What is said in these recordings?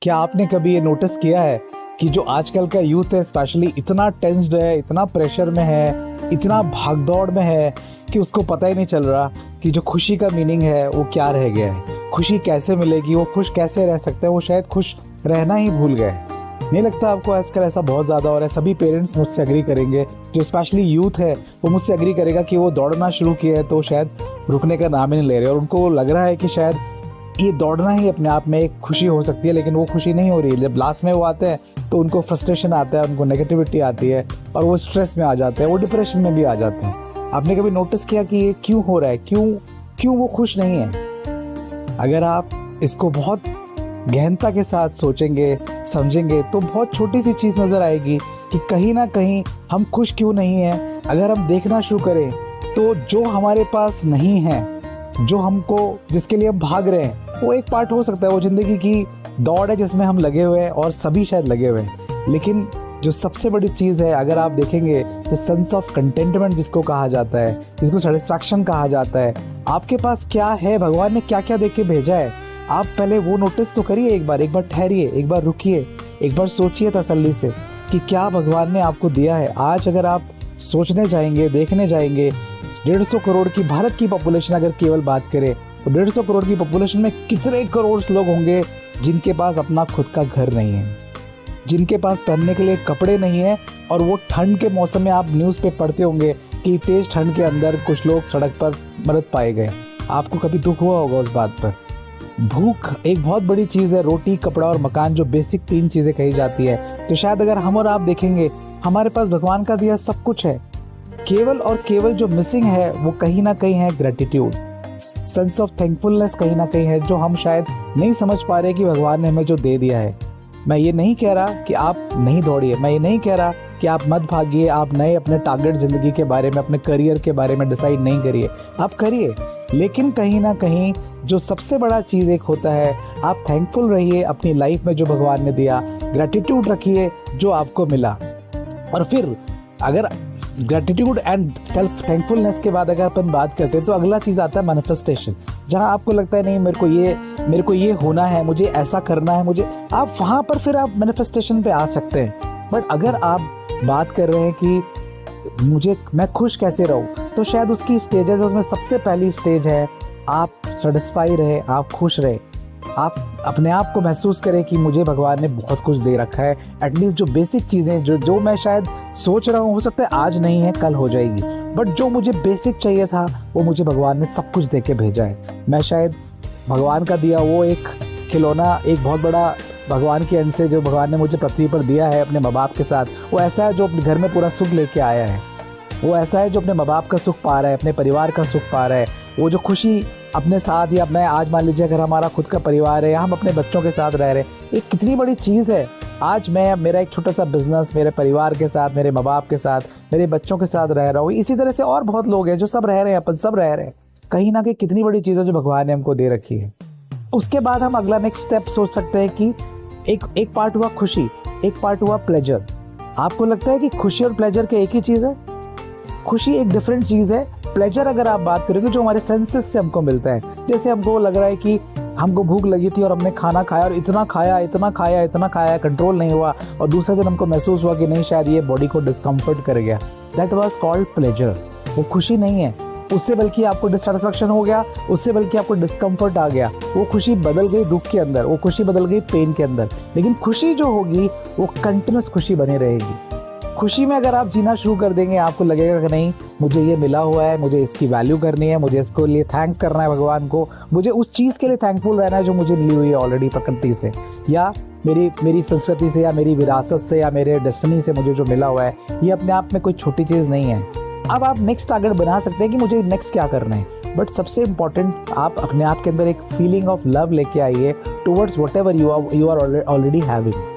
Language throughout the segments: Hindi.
क्या आपने कभी ये नोटिस किया है कि जो आजकल का यूथ है स्पेशली इतना टेंस्ड है, इतना प्रेशर में है, इतना भागदौड़ में है कि उसको पता ही नहीं चल रहा कि जो खुशी का मीनिंग है वो क्या रह गया है। खुशी कैसे मिलेगी, वो खुश कैसे रह सकते हैं, वो शायद खुश रहना ही भूल गए। नहीं लगता आपको आजकल ऐसा बहुत ज़्यादा हो रहा है? सभी पेरेंट्स मुझसे एग्री करेंगे, जो स्पेशली यूथ है वो मुझसे एग्री करेगा कि वो दौड़ना शुरू किया है तो शायद रुकने का नाम ही नहीं ले रहे और उनको लग रहा है कि शायद ये दौड़ना ही अपने आप में एक खुशी हो सकती है, लेकिन वो खुशी नहीं हो रही है। जब लास्ट में वो आते हैं तो उनको फ्रस्ट्रेशन आता है, उनको नेगेटिविटी आती है और वो स्ट्रेस में आ जाते हैं, वो डिप्रेशन में भी आ जाते हैं। आपने कभी नोटिस किया कि ये क्यों हो रहा है? क्यों वो खुश नहीं है? अगर आप इसको बहुत गहनता के साथ सोचेंगे, समझेंगे तो बहुत छोटी सी चीज़ नज़र आएगी कि कहीं ना कहीं हम खुश क्यों नहीं हैं। अगर हम देखना शुरू करें तो जो हमारे पास नहीं है, जो हमको जिसके लिए हम भाग रहे हैं, वो एक पार्ट हो सकता है, वो ज़िंदगी की दौड़ है जिसमें हम लगे हुए हैं और सभी शायद लगे हुए हैं। लेकिन जो सबसे बड़ी चीज़ है, अगर आप देखेंगे तो सेंस ऑफ कंटेंटमेंट जिसको कहा जाता है, जिसको सेटिस्फैक्शन कहा जाता है, आपके पास क्या है, भगवान ने क्या क्या दे के भेजा है, आप पहले वो नोटिस तो करिए। एक बार ठहरिए, एक बार रुकिए, एक बार सोचिए तसल्ली से कि क्या भगवान ने आपको दिया है। आज अगर आप सोचने जाएंगे, देखने जाएंगे, 150 करोड़ की भारत की पॉपुलेशन अगर केवल बात करें तो 150 करोड़ की पॉपुलेशन में कितने करोड़ लोग होंगे जिनके पास अपना खुद का घर नहीं है, जिनके पास पहनने के लिए कपड़े नहीं है। और वो ठंड के मौसम में आप न्यूज़ पे पढ़ते होंगे कि तेज ठंड के अंदर कुछ लोग सड़क पर मर पाए गए। आपको कभी दुख हुआ होगा उस बात पर? भूख एक बहुत बड़ी चीज़ है, रोटी, कपड़ा और मकान, जो बेसिक 3 चीज़ें कही जाती है। तो शायद अगर हम और आप देखेंगे, हमारे पास भगवान का दिया सब कुछ है, केवल और केवल जो मिसिंग है वो कहीं ना कहीं है ग्रेटिट्यूड, सेंस ऑफ थैंकफुलनेस कहीं ना कहीं है, जो हम शायद नहीं समझ पा रहे कि भगवान ने हमें जो दे दिया है। मैं ये नहीं कह रहा कि आप नहीं दौड़िए, मैं ये नहीं कह रहा कि आप मत भागिए, आप नए अपने टारगेट ज़िंदगी के बारे में, अपने करियर के बारे में डिसाइड नहीं करिए, आप करिए। लेकिन कहीं ना कहीं जो सबसे बड़ा चीज़ एक होता है, आप थैंकफुल रहिए अपनी लाइफ में जो भगवान ने दिया, ग्रेटिट्यूड रखिए जो आपको मिला। और फिर अगर ग्रेटिट्यूड एंड सेल्फ थैंकफुलनेस के बाद अगर अपन बात करते हैं तो अगला चीज़ आता है मैनिफेस्टेशन। जहां आपको लगता है नहीं मेरे को ये होना है, मुझे ऐसा करना है, मुझे, आप वहां पर फिर आप मैनिफेस्टेशन पे आ सकते हैं। बट अगर आप बात कर रहे हैं कि मैं खुश कैसे रहूं, तो शायद उसकी स्टेजेस, उसमें सबसे पहली स्टेज है आप सेटिस्फाई रहे, आप खुश रहे, आप अपने आप को महसूस करें कि मुझे भगवान ने बहुत कुछ दे रखा है। एटलीस्ट जो बेसिक चीज़ें जो मैं शायद सोच रहा हूँ, हो सकता है आज नहीं है, कल हो जाएगी, बट जो मुझे बेसिक चाहिए था वो मुझे भगवान ने सब कुछ दे के भेजा है। मैं शायद भगवान का दिया वो एक खिलौना, एक बहुत बड़ा भगवान के एंड से जो भगवान ने मुझे पृथ्वी पर दिया है अपने माँ बाप के साथ, वो ऐसा है जो अपने घर में पूरा सुख लेके आया है, वो ऐसा है जो अपने माँ बाप का सुख पा रहा है, अपने परिवार का सुख पा रहा है, वो जो खुशी अपने साथ, या मैं आज मान लीजिए अगर हमारा खुद का परिवार है, हम अपने बच्चों के साथ रह रहे हैं, एक कितनी बड़ी चीज़ है। आज मेरा एक छोटा सा बिजनेस, मेरे परिवार के साथ, मेरे माँ बाप के साथ, मेरे बच्चों के साथ रह रहा हूँ। इसी तरह से और बहुत लोग हैं जो सब रह रहे हैं, अपन सब रह रहे हैं। कहीं ना कहीं कितनी बड़ी चीज़ है जो भगवान ने हमको दे रखी है। उसके बाद हम अगला नेक्स्ट स्टेप सोच सकते हैं कि एक पार्ट हुआ खुशी, एक पार्ट हुआ प्लेजर। आपको लगता है कि खुशी और प्लेजर के एक ही चीज़ है? खुशी एक डिफरेंट चीज़ है। प्लेजर अगर आप बात करोगे जो हमारे सेंसेस से हमको मिलता है, जैसे हमको लग रहा है कि हमको भूख लगी थी और हमने खाना खाया और इतना खाया, कंट्रोल नहीं हुआ, और दूसरे दिन हमको महसूस हुआ कि नहीं, शायद ये बॉडी को डिस्कम्फर्ट कर गया। That was called pleasure. वो खुशी नहीं है, उससे बल्कि आपको डिससेटिस्फैक्शन हो गया, उससे बल्कि आपको डिस्कम्फर्ट आ गया। वो खुशी बदल गई दुख के अंदर, वो खुशी बदल गई पेन के अंदर। लेकिन खुशी जो होगी वो कंटिन्यूस खुशी बनी रहेगी। खुशी में अगर आप जीना शुरू कर देंगे, आपको लगेगा कि नहीं, मुझे ये मिला हुआ है, मुझे इसकी वैल्यू करनी है, मुझे इसको लिए थैंक्स करना है भगवान को, मुझे उस चीज़ के लिए थैंकफुल रहना है जो मुझे मिली हुई है ऑलरेडी प्रकृति से, या मेरी संस्कृति से, या मेरी विरासत से, या मेरे डेस्टिनी से मुझे जो मिला हुआ है। ये अपने आप में कोई छोटी चीज़ नहीं है। अब आप नेक्स्ट टारगेट बना सकते हैं कि मुझे नेक्स्ट क्या करना है, बट सबसे इम्पॉर्टेंट आप अपने आप के अंदर एक फीलिंग ऑफ लव लेके आइए towards whatever you are already having.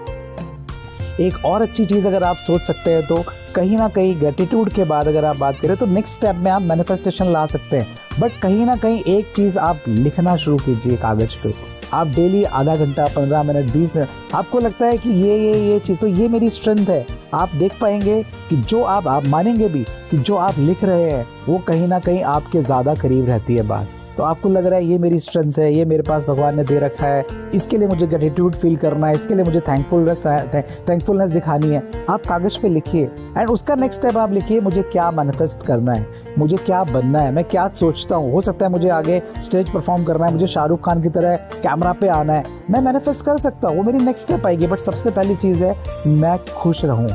एक और अच्छी चीज़ अगर आप सोच सकते हैं तो कहीं ना कहीं ग्रेटिट्यूड के बाद अगर आप बात करें तो नेक्स्ट स्टेप में आप मैनिफेस्टेशन ला सकते हैं। बट कहीं ना कहीं एक चीज़ आप लिखना शुरू कीजिए कागज़ पे। आप डेली आधा घंटा, 15 मिनट, 20 मिनट, आपको लगता है कि ये चीज़, तो ये मेरी स्ट्रेंथ है। आप देख पाएंगे कि जो आप मानेंगे भी कि जो आप लिख रहे हैं वो कहीं ना कहीं आपके ज़्यादा करीब रहती है बात। तो आपको लग रहा है ये मेरी स्ट्रेंथ है, ये मेरे पास भगवान ने दे रखा है, इसके लिए मुझे ग्रेटिट्यूड फील करना है, इसके लिए मुझे थैंकफुलनेस दिखानी है। आप कागज पे लिखिए एंड उसका नेक्स्ट स्टेप आप लिखिए, मुझे क्या मैनिफेस्ट करना है, मुझे क्या बनना है, मैं क्या सोचता हूँ। हो सकता है मुझे आगे स्टेज परफॉर्म करना है, मुझे शाहरुख खान की तरह कैमरा पे आना है, मैं मैनिफेस्ट कर सकता हूँ, वो मेरी नेक्स्ट स्टेप आएगी। बट सबसे पहली चीज़ है मैं खुश रहूँ,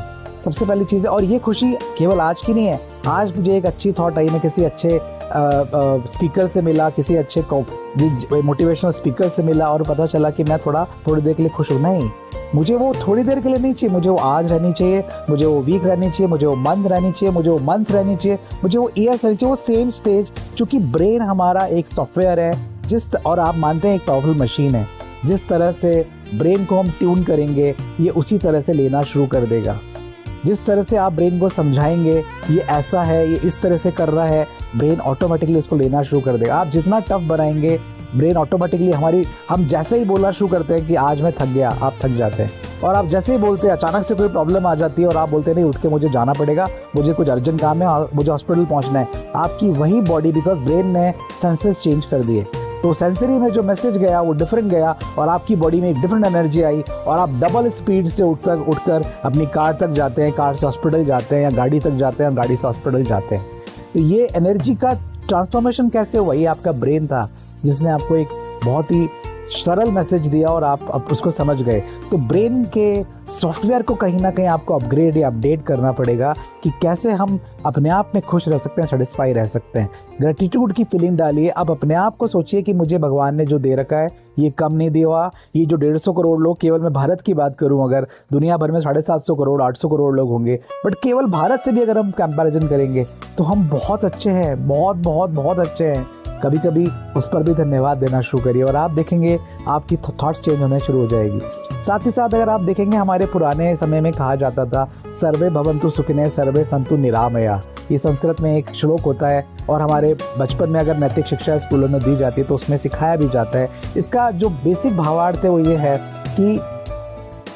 सबसे पहली चीज़ है। और ये खुशी केवल आज की नहीं है, आज मुझे एक अच्छी थॉट आई, मैं किसी अच्छे स्पीकर से मिला, किसी अच्छे मोटिवेशनल स्पीकर से मिला और पता चला कि मैं थोड़ी देर के लिए खुश हूँ। नहीं, मुझे वो थोड़ी देर के लिए नहीं चाहिए, मुझे वो आज रहनी चाहिए, मुझे वो वीक रहनी चाहिए, मुझे वो मंथ रहनी चाहिए, मुझे वो मंथ्स रहनी चाहिए, मुझे वो ईयर्स रहनी चाहिए। वो सेम स्टेज, चूंकि ब्रेन हमारा एक सॉफ्टवेयर है और आप मानते हैं एक पावरफुल मशीन है, जिस तरह से ब्रेन को हम ट्यून करेंगे ये उसी तरह से लेना शुरू कर देगा। जिस तरह से आप ब्रेन को समझाएंगे ये ऐसा है, ये इस तरह से कर रहा है, ब्रेन ऑटोमेटिकली उसको लेना शुरू कर देगा। आप जितना टफ बनाएंगे ब्रेन ऑटोमेटिकली हम जैसे ही बोलना शुरू करते हैं कि आज मैं थक गया, आप थक जाते हैं। और आप जैसे ही बोलते हैं, अचानक से कोई प्रॉब्लम आ जाती है और आप बोलते हैं नहीं, उठ के मुझे जाना पड़ेगा, मुझे कुछ अर्जेंट काम है, मुझे हॉस्पिटल पहुंचना है, आपकी वही बॉडी, बिकॉज ब्रेन ने सेंसेस चेंज कर दिए, तो सेंसरी में जो मैसेज गया वो डिफरेंट गया और आपकी बॉडी में एक डिफरेंट एनर्जी आई और आप डबल स्पीड से उठकर अपनी कार तक जाते हैं, कार से हॉस्पिटल जाते हैं, या गाड़ी तक जाते हैं और गाड़ी से हॉस्पिटल जाते हैं। तो ये एनर्जी का ट्रांसफॉर्मेशन कैसे हुआ? ये आपका ब्रेन था जिसने आपको एक बहुत ही सरल मैसेज दिया और आप उसको समझ गए। तो ब्रेन के सॉफ्टवेयर को कहीं ना कहीं आपको अपग्रेड या अपडेट करना पड़ेगा कि कैसे हम अपने आप में खुश रह सकते हैं, सेटिस्फाई रह सकते हैं। ग्रेटिट्यूड की फीलिंग डालिए। अब अपने आप को सोचिए कि मुझे भगवान ने जो दे रखा है ये कम नहीं दिया। ये जो 150 करोड़ लोग, केवल मैं भारत की बात करूं, अगर दुनिया भर में 750 करोड़ 800 करोड़ लोग होंगे, बट केवल भारत से भी अगर हम कंपैरिजन करेंगे तो हम बहुत अच्छे हैं, बहुत बहुत बहुत अच्छे हैं। कभी कभी उस पर भी धन्यवाद देना शुरू करिए और आप देखेंगे आपकी थॉट्स चेंज होने शुरू हो जाएगी। साथ ही साथ अगर आप देखेंगे, हमारे पुराने समय में कहा जाता था सर्वे भवन्तु सुखिनः सर्वे सन्तु निरामया। ये संस्कृत में एक श्लोक होता है और हमारे बचपन में अगर नैतिक शिक्षा स्कूलों में दी जाती है तो उसमें सिखाया भी जाता है। इसका जो बेसिक भावार्थ है वो ये है कि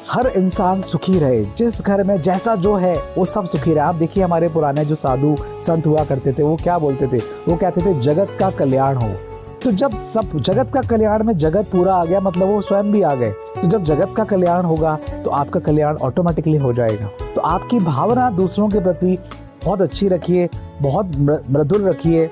हर इंसान सुखी रहे, जिस घर में जैसा जो है वो सब सुखी रहे। आप देखिए हमारे पुराने जो साधु संत हुआ करते थे वो क्या बोलते थे? वो कहते थे जगत का कल्याण हो। तो जब सब जगत का कल्याण में जगत पूरा आ गया, मतलब वो स्वयं भी आ गए। तो जब जगत का कल्याण होगा तो आपका कल्याण ऑटोमेटिकली हो जाएगा। तो आपकी भावना दूसरों के प्रति बहुत अच्छी रखिए, बहुत मृदुल रखिए,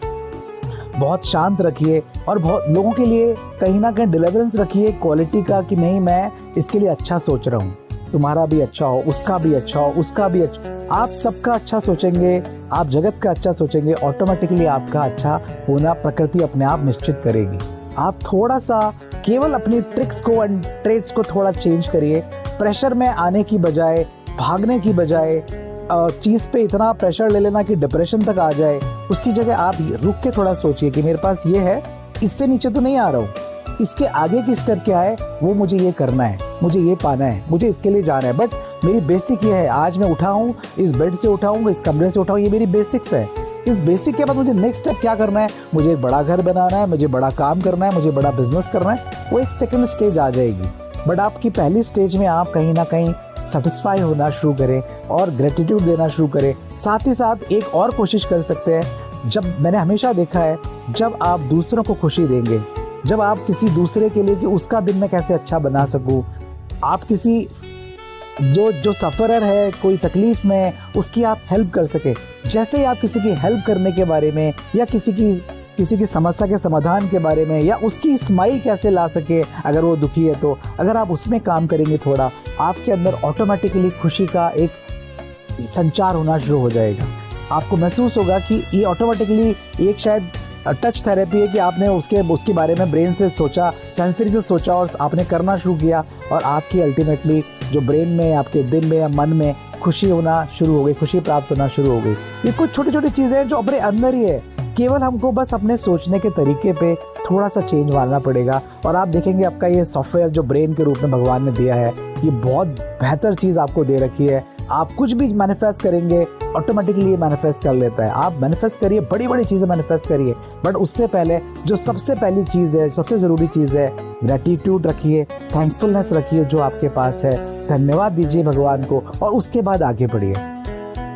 बहुत शांत रखिए और बहुत लोगों के लिए कहीं ना कहीं डिलीवरेंस रखिए क्वालिटी का, कि नहीं मैं इसके लिए अच्छा सोच रहा हूँ, तुम्हारा भी अच्छा हो, उसका भी अच्छा हो, उसका भी अच्छा। आप सबका अच्छा सोचेंगे, आप जगत का अच्छा सोचेंगे, ऑटोमेटिकली आपका अच्छा होना प्रकृति अपने आप निश्चित करेगी। आप थोड़ा सा केवल अपनी ट्रिक्स को एंड ट्रेड्स को थोड़ा चेंज करिए। प्रेशर में आने की बजाय, भागने की बजाय, चीज़ पे इतना प्रेशर ले लेना कि डिप्रेशन तक आ जाए, उसकी जगह आप रुक के थोड़ा सोचिए कि मेरे पास ये है, इससे नीचे तो नहीं आ रहा हूँ, इसके आगे की स्टेप क्या है, वो मुझे ये करना है, मुझे ये पाना है, मुझे इसके लिए जाना है। बट मेरी बेसिक ये है, आज मैं उठा हूँ, इस बेड से उठा हूँ, इस कमरे से उठा हूँ, ये मेरी बेसिक्स है। इस बेसिक के बाद मुझे नेक्स्ट स्टेप क्या करना है, मुझे एक बड़ा घर बनाना है, मुझे बड़ा काम करना है, मुझे बड़ा बिजनेस करना है, वो एक सेकंड स्टेज आ जाएगी। बट आपकी पहली स्टेज में आप कहीं ना कहीं सेटिस्फाई होना शुरू करें और ग्रेटिट्यूड देना शुरू करें। साथ ही साथ एक और कोशिश कर सकते हैं, जब मैंने हमेशा देखा है, जब आप दूसरों को खुशी देंगे, जब आप किसी दूसरे के लिए कि उसका दिन मैं कैसे अच्छा बना सकूं, आप किसी जो सफरर है, कोई तकलीफ में, उसकी आप हेल्प कर सके। जैसे ही आप किसी की हेल्प करने के बारे में या किसी की समस्या के समाधान के बारे में या उसकी स्माइल कैसे ला सके अगर वो दुखी है, तो अगर आप उसमें काम करेंगे थोड़ा, आपके अंदर ऑटोमेटिकली खुशी का एक संचार होना शुरू हो जाएगा। आपको महसूस होगा कि ये ऑटोमेटिकली एक शायद टच थेरेपी है कि आपने उसके बारे में ब्रेन से सोचा, सेंसरी से सोचा और आपने करना शुरू किया और आपकी अल्टीमेटली जो ब्रेन में, आपके दिल में या मन में खुशी होना शुरू हो गई, खुशी प्राप्त होना शुरू हो गई। ये कुछ छोटी छोटी चीज़ें हैं जो अपने अंदर ही है, केवल हमको बस अपने सोचने के तरीके पे थोड़ा सा चेंज लाना पड़ेगा और आप देखेंगे आपका ये सॉफ्टवेयर जो ब्रेन के रूप में भगवान ने दिया है, ये बहुत बेहतर चीज़ आपको दे रखी है। आप कुछ भी मैनिफेस्ट करेंगे ऑटोमेटिकली ये मैनिफेस्ट कर लेता है। आप मैनिफेस्ट करिए, बड़ी बड़ी चीज़ें मैनिफेस्ट करिए, बट उससे पहले जो सबसे पहली चीज़ है, सबसे ज़रूरी चीज़ है, ग्रेटिट्यूड रखिए, थैंकफुलनेस रखिए जो आपके पास है, धन्यवाद दीजिए भगवान को और उसके बाद आगे बढ़िए।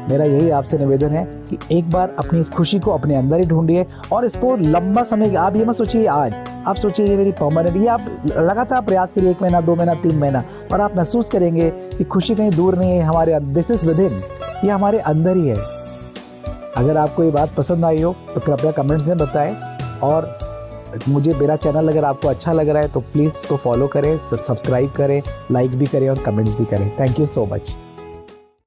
मेरा यही आपसे निवेदन है कि एक बार अपनी इस खुशी को अपने अंदर ही ढूंढिए और इसको लंबा समय, आप ये मत सोचिए आज, आप सोचिए ये मेरी परमानेंट, ये आप लगातार प्रयास करिए 1 महीना 2 महीना 3 महीना, और आप महसूस करेंगे कि खुशी कहीं दूर नहीं है, हमारे दिस इज विद इन, ये हमारे अंदर ही है। अगर आपको ये बात पसंद आई हो तो कृपया कमेंट्स में बताएं, और मुझे मेरा चैनल अगर आपको अच्छा लग रहा है तो प्लीज़ इसको फॉलो करें, सब्सक्राइब करें, लाइक भी करें और कमेंट्स भी करें। Thank you so much.